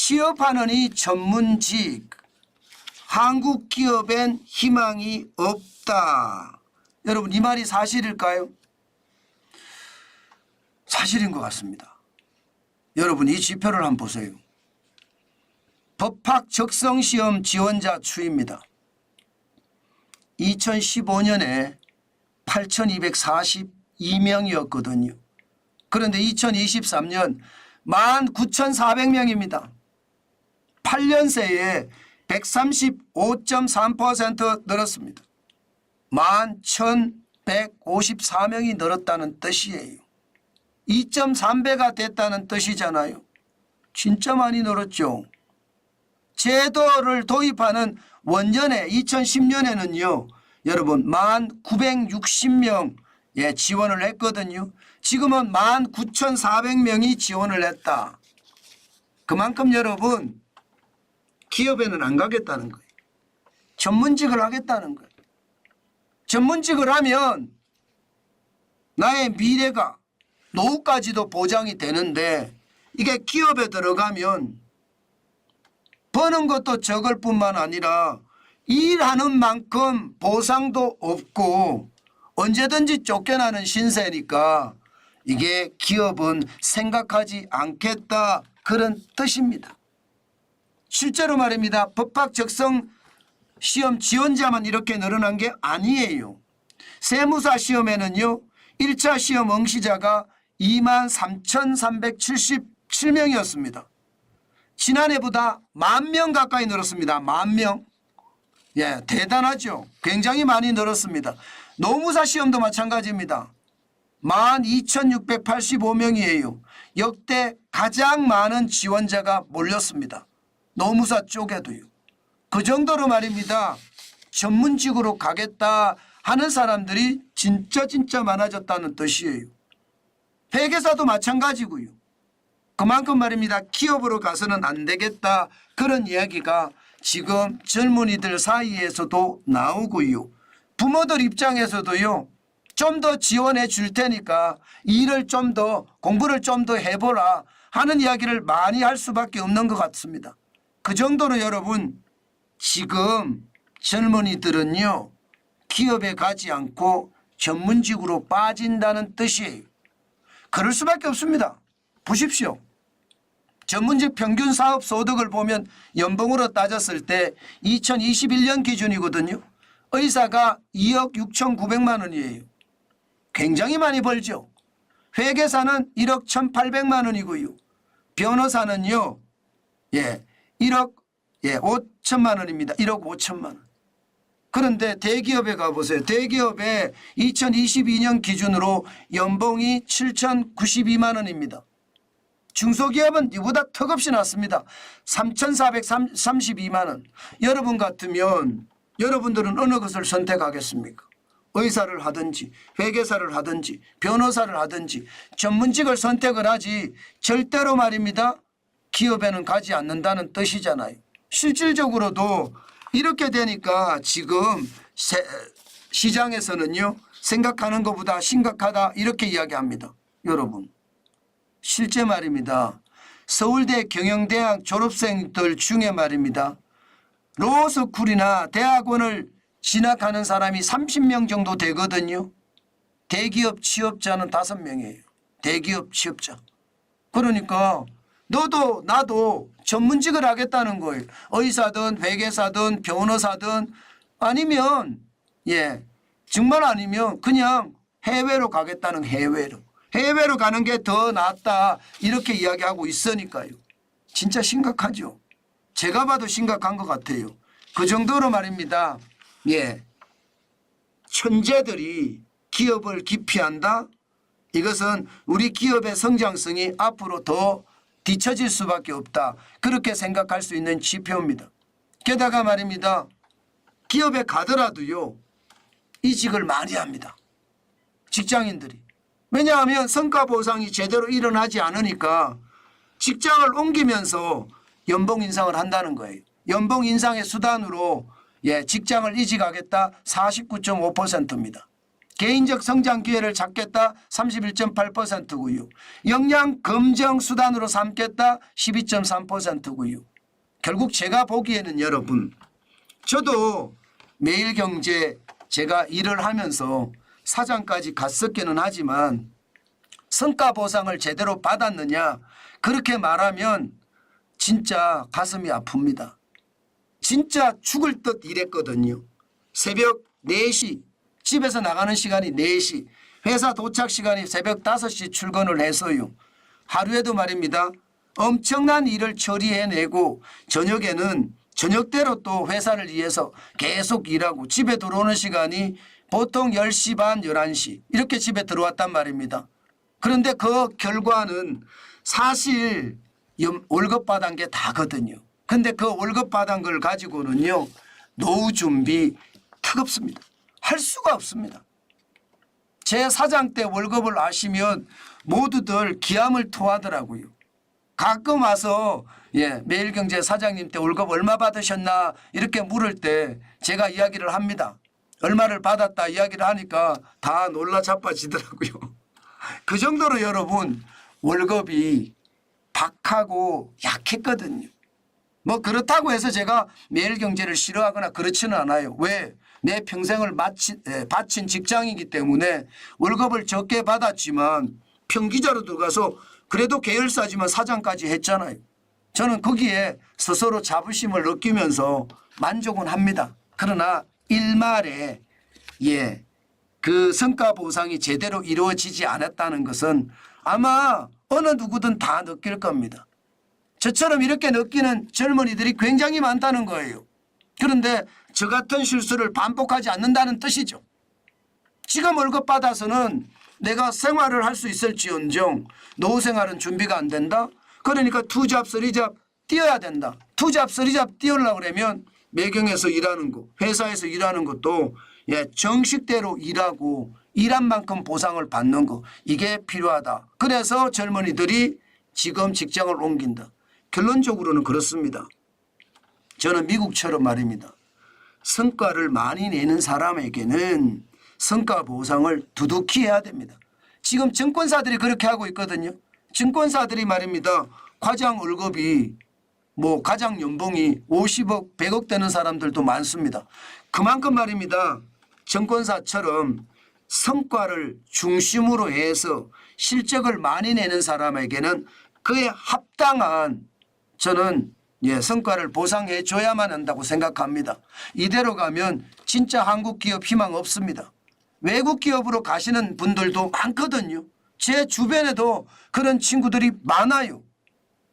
취업하는 이 전문직 한국 기업엔 희망이 없다. 여러분 이 말이 사실일까요? 사실인 것 같습니다. 여러분 이 지표를 한번 보세요. 법학 적성시험 지원자 추입니다. 2015년에 8,242명이었거든요. 그런데 2023년 19,400명입니다. 8년 새에 135.3% 늘었습니다. 11,154명이 늘었다는 뜻이에요. 2.3배가 됐다는 뜻이잖아요. 진짜 많이 늘었죠. 제도를 도입하는 원년에 2010년에는요. 여러분 1960명 지원을 했거든요. 지금은 19,400명이 지원을 했다. 그만큼 여러분 기업에는 안 가겠다는 거예요. 전문직을 하겠다는 거예요. 전문직을 하면 나의 미래가 노후까지도 보장이 되는데 이게 기업에 들어가면 버는 것도 적을 뿐만 아니라 일하는 만큼 보상도 없고 언제든지 쫓겨나는 신세니까 이게 기업은 생각하지 않겠다 그런 뜻입니다. 실제로 말입니다. 법학 적성 시험 지원자만 이렇게 늘어난 게 아니에요. 세무사 시험에는요. 1차 시험 응시자가 23,377명이었습니다. 지난해보다 10,000명 가까이 늘었습니다. 10,000명. 예, 대단하죠. 굉장히 많이 늘었습니다. 노무사 시험도 마찬가지입니다. 12,685명이에요. 역대 가장 많은 지원자가 몰렸습니다. 노무사 쪽에도요. 그 정도로 말입니다. 전문직으로 가겠다 하는 사람들이 진짜 많아졌다는 뜻이에요. 회계사도 마찬가지고요. 그만큼 말입니다. 기업으로 가서는 안 되겠다 그런 이야기가 지금 젊은이들 사이에서도 나오고요. 부모들 입장에서도요. 좀 더 지원해 줄 테니까 일을 좀 더 공부를 좀 더 해보라 하는 이야기를 많이 할 수밖에 없는 것 같습니다. 그 정도로 여러분 지금 젊은이들은요. 기업에 가지 않고 전문직으로 빠진다는 뜻이에요. 그럴 수밖에 없습니다. 보십시오. 전문직 평균 사업 소득을 보면 연봉으로 따졌을 때 2021년 기준이거든요. 의사가 2억 6,900만 원이에요. 굉장히 많이 벌죠. 회계사는 1억 1,800만 원이고요. 변호사는요. 1억 5천만 원입니다. 1억 5천만 원. 그런데 대기업에 가보세요. 대기업에 2022년 기준으로 연봉이 7,092만 원입니다. 중소기업은 이보다 턱없이 낮습니다. 3,432만 원. 여러분 같으면 여러분들은 어느 것을 선택하겠습니까? 의사를 하든지 회계사를 하든지 변호사를 하든지 전문직을 선택을 하지 절대로 말입니다. 기업에는 가지 않는다는 뜻이잖아요. 실질적으로도 이렇게 되니까 지금 시장에서는요. 생각하는 것보다 심각하다 이렇게 이야기합니다. 여러분. 실제 말입니다. 서울대 경영대학 졸업생들 중에 말입니다. 로스쿨이나 대학원을 진학하는 사람이 30명 정도 되거든요. 대기업 취업자는 5명이에요. 대기업 취업자. 그러니까 너도 나도 전문직을 하겠다는 거예요. 의사든 회계사든 변호사든 아니면 정말 아니면 그냥 해외로 가겠다는 해외로. 해외로 가는 게 더 낫다 이렇게 이야기하고 있으니까요. 진짜 심각하죠. 제가 봐도 심각한 것 같아요. 그 정도로 말입니다. 천재들이 기업을 기피한다. 이것은 우리 기업의 성장성이 앞으로 더 뒤처질 수밖에 없다. 그렇게 생각할 수 있는 지표입니다. 게다가 말입니다. 기업에 가더라도요. 이직을 많이 합니다. 직장인들이. 왜냐하면 성과 보상이 제대로 일어나지 않으니까 직장을 옮기면서 연봉 인상을 한다는 거예요. 연봉 인상의 수단으로 직장을 이직하겠다 49.5%입니다. 개인적 성장 기회를 찾겠다 31.8%고요. 역량 검증 수단으로 삼겠다 12.3%고요. 결국 제가 보기에는 여러분, 저도 매일경제 제가 일을 하면서 사장까지 갔었기는 하지만 성과 보상을 제대로 받았느냐 그렇게 말하면 진짜 가슴이 아픕니다. 진짜 죽을 듯 일했거든요. 새벽 4시 집에서 나가는 시간이 4시, 회사 도착 시간이 새벽 5시 출근을 해서요. 하루에도 말입니다. 엄청난 일을 처리해내고 저녁에는 저녁대로 또 회사를 위해서 계속 일하고 집에 들어오는 시간이 보통 10시 반, 11시 이렇게 집에 들어왔단 말입니다. 그런데 그 결과는 사실 월급 받은 게 다거든요. 근데 그 월급 받은 걸 가지고는요. 노후 준비 턱없습니다. 할 수가 없습니다. 제 사장 때 월급을 아시면 모두들 기함을 토하더라고요. 가끔 와서 매일경제 사장님 때 월급 얼마 받으셨나 이렇게 물을 때 제가 이야기를 합니다. 얼마를 받았다 이야기를 하니까 다 놀라 자빠지더라고요. 그 정도로 여러분 월급이 박하고 약했거든요. 뭐 그렇다고 해서 제가 매일경제를 싫어하거나 그렇지는 않아요. 왜? 내 평생을 바친 직장이기 때문에 월급을 적게 받았지만 평기자로 들어가서 그래도 계열사지만 사장까지 했잖아요. 저는 거기에 스스로 자부심을 느끼면서 만족은 합니다. 그러나 일말에 그 성과 보상이 제대로 이루어지지 않았다는 것은 아마 어느 누구든 다 느낄 겁니다. 저처럼 이렇게 느끼는 젊은이들이 굉장히 많다는 거예요. 그런데 저 같은 실수를 반복하지 않는다는 뜻이죠. 지금 월급 받아서는 내가 생활을 할 수 있을지언정 노후 생활은 준비가 안 된다. 그러니까 투잡, 쓰리잡 뛰어야 된다. 투잡, 쓰리잡 뛰으려고 그러면 매경에서 일하는 거, 회사에서 일하는 것도 정식대로 일하고 일한 만큼 보상을 받는 거 이게 필요하다. 그래서 젊은이들이 지금 직장을 옮긴다. 결론적으로는 그렇습니다. 저는 미국처럼 말입니다. 성과를 많이 내는 사람에게는 성과 보상을 두둑히 해야 됩니다. 지금 증권사들이 그렇게 하고 있거든요. 증권사들이 말입니다. 과장 월급이 과장 연봉이 50억, 100억 되는 사람들도 많습니다. 그만큼 말입니다. 증권사처럼 성과를 중심으로 해서 실적을 많이 내는 사람에게는 그에 합당한 저는 성과를 보상해 줘야만 한다고 생각합니다. 이대로 가면 진짜 한국 기업 희망 없습니다. 외국 기업으로 가시는 분들도 많거든요. 제 주변에도 그런 친구들이 많아요.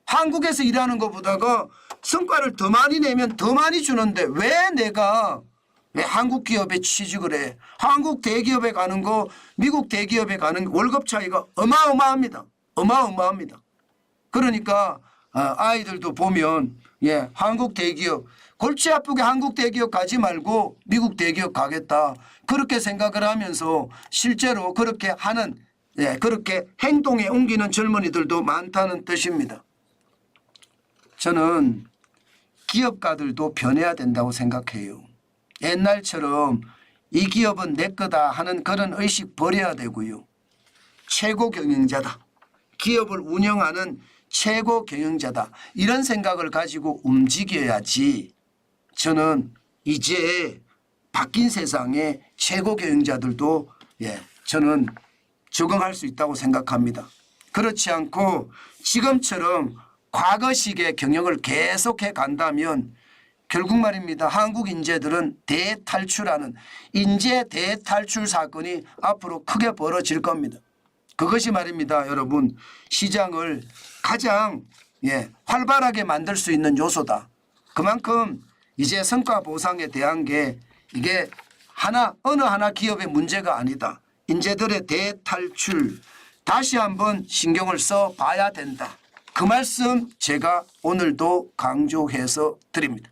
한국에서 일하는 것보다가 성과를 더 많이 내면 더 많이 주는데 왜 한국 기업에 취직을 해? 한국 대기업에 가는 거, 미국 대기업에 가는 월급 차이가 어마어마합니다. 어마어마합니다. 그러니까 아이들도 보면 한국 대기업 골치 아프게 한국 대기업 가지 말고 미국 대기업 가겠다. 그렇게 생각을 하면서 실제로 그렇게 하는 그렇게 행동에 옮기는 젊은이들도 많다는 뜻입니다. 저는 기업가들도 변해야 된다고 생각해요. 옛날처럼 이 기업은 내 거다 하는 그런 의식 버려야 되고요. 최고 경영자다. 기업을 운영하는 최고 경영자다. 이런 생각을 가지고 움직여야지 저는 이제 바뀐 세상에 최고 경영자들도 저는 적응할 수 있다고 생각합니다. 그렇지 않고 지금처럼 과거식의 경영을 계속해 간다면 결국 말입니다. 한국 인재들은 대탈출하는 인재 대탈출 사건이 앞으로 크게 벌어질 겁니다. 그것이 말입니다. 여러분 시장을 가장 활발하게 만들 수 있는 요소다. 그만큼 이제 성과 보상에 대한 게 이게 어느 하나 기업의 문제가 아니다. 인재들의 대탈출 다시 한번 신경을 써 봐야 된다. 그 말씀 제가 오늘도 강조해서 드립니다.